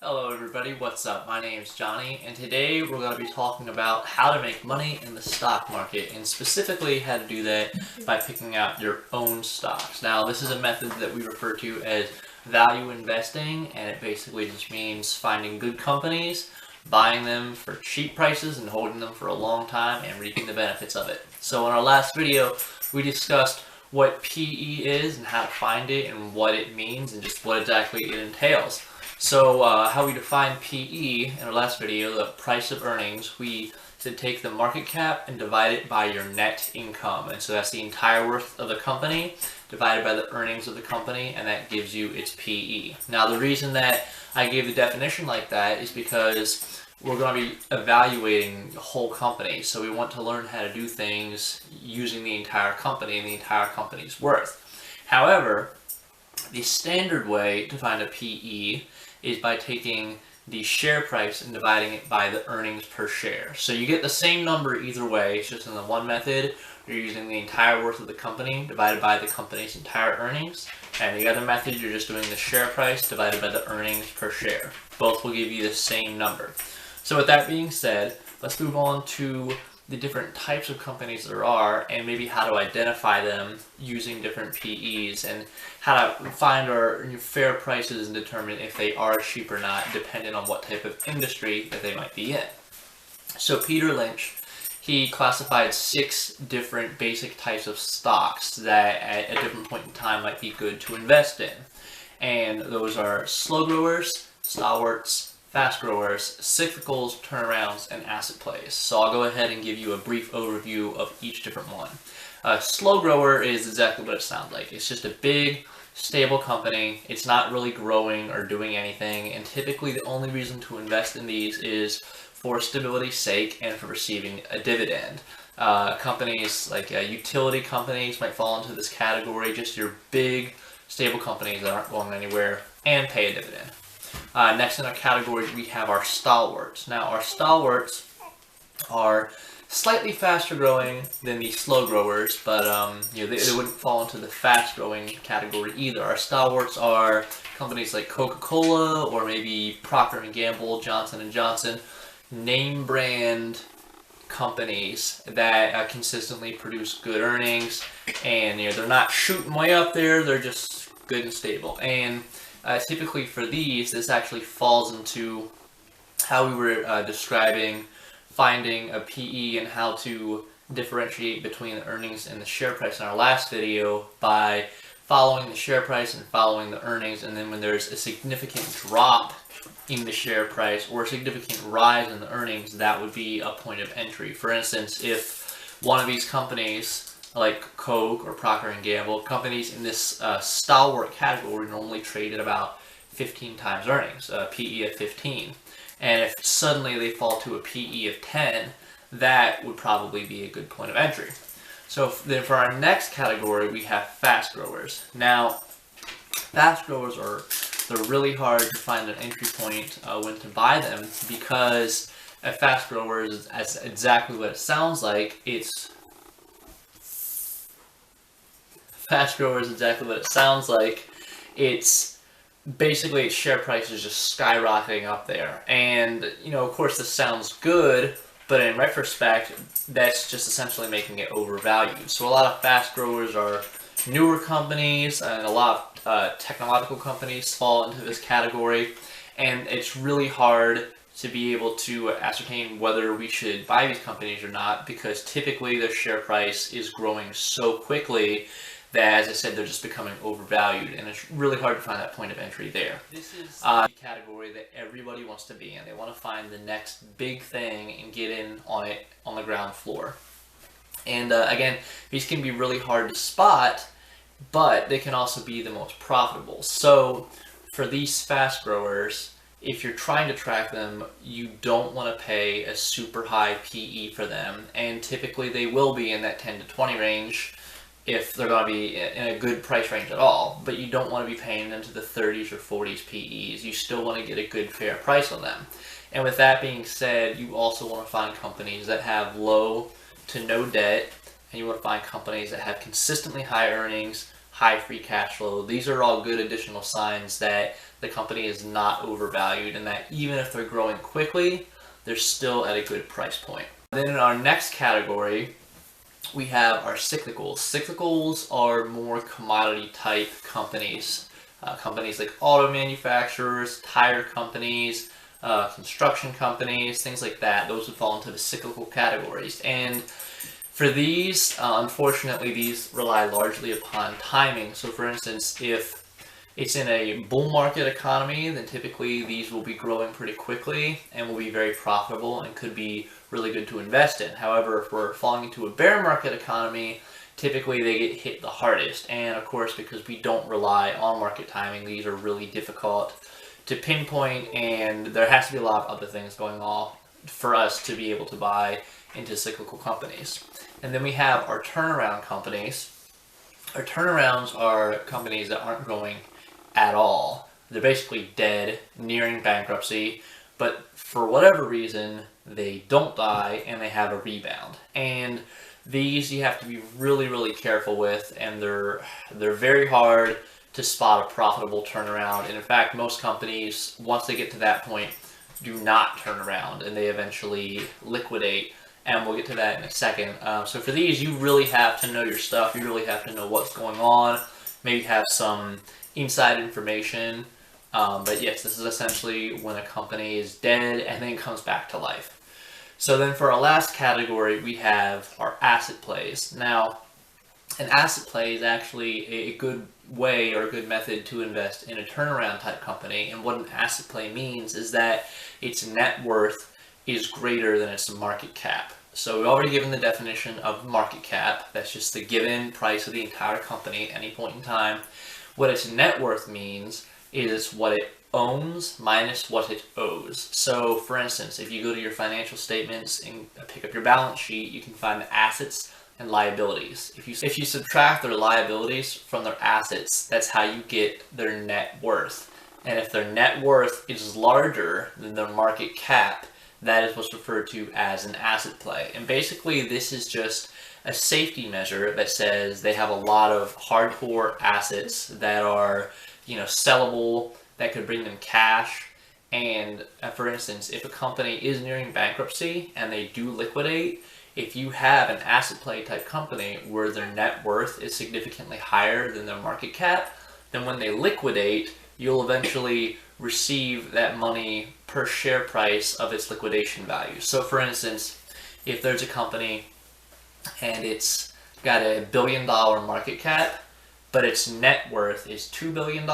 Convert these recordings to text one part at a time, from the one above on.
Hello everybody, what's up? My name's Johnny, and today we're going to be talking about how to make money in the stock market, and specifically how to do that by picking out your own stocks. Now, this is a method that we refer to as value investing, and it basically just means finding good companies, buying them for cheap prices, and holding them for a long time, and reaping the benefits of it. So in our last video, we discussed what PE is and how to find it and what it means and just what exactly it entails. So how we define PE in our last video, the price of earnings, we said take the market cap and divide it by your net income. And so that's the entire worth of the company divided by the earnings of the company, and that gives you its PE. Now the reason that I gave the definition like that is because we're going to be evaluating the whole company. So we want to learn how to do things using the entire company and the entire company's worth. However, the standard way to find a PE is by taking the share price and dividing it by the earnings per share. So you get the same number either way. It's just in the one method, you're using the entire worth of the company divided by the company's entire earnings. And the other method, you're just doing the share price divided by the earnings per share. Both will give you the same number. So with that being said, let's move on to the different types of companies there are, and maybe how to identify them using different PEs, and how to find our fair prices and determine if they are cheap or not, depending on what type of industry that they might be in. So Peter Lynch, he classified 6 different basic types of stocks that at a different point in time might be good to invest in. And those are slow growers, stalwarts, fast growers, cyclicals, turnarounds, and asset plays. So I'll go ahead and give you a brief overview of each different one. Slow grower is exactly what it sounds like. It's just a big, stable company. It's not really growing or doing anything, and typically the only reason to invest in these is for stability's sake and for receiving a dividend. Companies like utility companies might fall into this category, just your big, stable companies that aren't going anywhere and pay a dividend. Next in our category, we have our stalwarts. Now, our stalwarts are slightly faster growing than the slow growers, but they wouldn't fall into the fast growing category either. Our stalwarts are companies like Coca-Cola or maybe Procter & Gamble, Johnson & Johnson, name brand companies that consistently produce good earnings, and they're not shooting way up there, they're just good and stable. And typically for these, this actually falls into how we were describing finding a PE and how to differentiate between the earnings and the share price in our last video by following the share price and following the earnings, and then when there's a significant drop in the share price or a significant rise in the earnings, that would be a point of entry. For instance, if one of these companies like Coke or Procter & Gamble, companies in this stalwart category normally trade at about 15 times earnings, PE of 15. And if suddenly they fall to a PE of 10, that would probably be a good point of entry. So then for our next category, we have fast growers. Now, fast growers they're really hard to find an entry point when to buy them, because a fast grower is exactly what it sounds like. Fast grower is exactly what it sounds like. It's basically its share price is just skyrocketing up there. And, of course this sounds good, but in retrospect, that's just essentially making it overvalued. So a lot of fast growers are newer companies, and a lot of technological companies fall into this category. And it's really hard to be able to ascertain whether we should buy these companies or not, because typically their share price is growing so quickly that, as I said, they're just becoming overvalued, and it's really hard to find that point of entry there. This is the category that everybody wants to be in. They want to find the next big thing and get in on it on the ground floor. And again, these can be really hard to spot, but they can also be the most profitable. So for these fast growers, if you're trying to track them, you don't want to pay a super high PE for them, and typically they will be in that 10 to 20 range if they're going to be in a good price range at all, but you don't want to be paying them to the 30s or 40s PEs. You still want to get a good fair price on them. And with that being said, you also want to find companies that have low to no debt, and you want to find companies that have consistently high earnings, high free cash flow. These are all good additional signs that the company is not overvalued and that even if they're growing quickly, they're still at a good price point. Then in our next category, we have our cyclicals. Cyclicals are more commodity type companies. Companies like auto manufacturers, tire companies, construction companies, things like that. Those would fall into the cyclical categories. And for these, unfortunately, these rely largely upon timing. So for instance, if it's in a bull market economy, then typically these will be growing pretty quickly and will be very profitable and could be really good to invest in. However, if we're falling into a bear market economy, typically they get hit the hardest. And of course, because we don't rely on market timing, these are really difficult to pinpoint, and there has to be a lot of other things going on for us to be able to buy into cyclical companies. And then we have our turnaround companies. Our turnarounds are companies that aren't growing at all. They're basically dead, nearing bankruptcy, but for whatever reason, they don't die and they have a rebound. And these you have to be really, really careful with, and they're very hard to spot a profitable turnaround. And in fact, most companies, once they get to that point, do not turn around and they eventually liquidate. And we'll get to that in a second. So for these, you really have to know your stuff. You really have to know what's going on. Maybe have some inside information. But yes, this is essentially when a company is dead and then comes back to life. So then for our last category, we have our asset plays. Now, an asset play is actually a good way or a good method to invest in a turnaround type company. And what an asset play means is that its net worth is greater than its market cap. So we've already given the definition of market cap. That's just the given price of the entire company at any point in time. What its net worth means is what it owns minus what it owes. So for instance, if you go to your financial statements and pick up your balance sheet, you can find the assets and liabilities. If you subtract their liabilities from their assets, that's how you get their net worth. And if their net worth is larger than their market cap, that is what's referred to as an asset play. And basically this is just a safety measure that says they have a lot of hardcore assets that are, sellable, that could bring them cash. And for instance, if a company is nearing bankruptcy and they do liquidate, if you have an asset play type company where their net worth is significantly higher than their market cap, then when they liquidate, you'll eventually receive that money per share price of its liquidation value. So for instance, if there's a company and it's got a $1 billion market cap, but its net worth is $2 billion,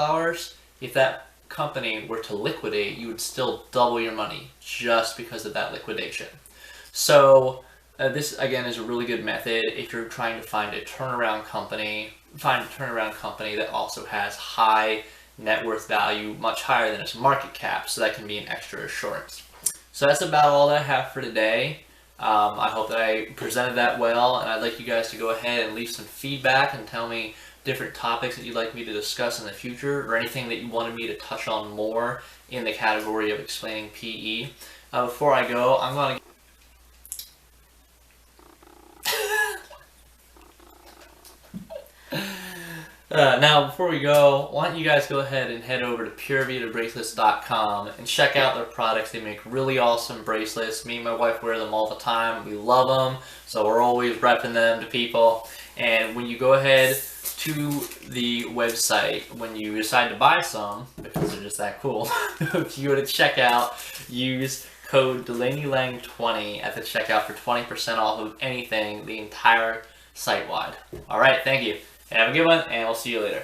if that company were to liquidate, you would still double your money just because of that liquidation. So this again is a really good method if you're trying to find a turnaround company that also has high net worth value, much higher than its market cap, so that can be an extra assurance. So that's about all that I have for today. I hope that I presented that well, and I'd like you guys to go ahead and leave some feedback and tell me different topics that you'd like me to discuss in the future, or anything that you wanted me to touch on more in the category of explaining PE. Before I go, I'm going to now, before we go, why don't you guys go ahead and head over to PureVitaBracelets.com and check out their products. They make really awesome bracelets. Me and my wife wear them all the time. We love them, so we're always repping them to people. And when you go ahead to the website, when you decide to buy some, because they're just that cool, if you go to checkout, use code DelaneyLang20 at the checkout for 20% off of anything, the entire site-wide. Alright, thank you. Have a good one, and we'll see you later.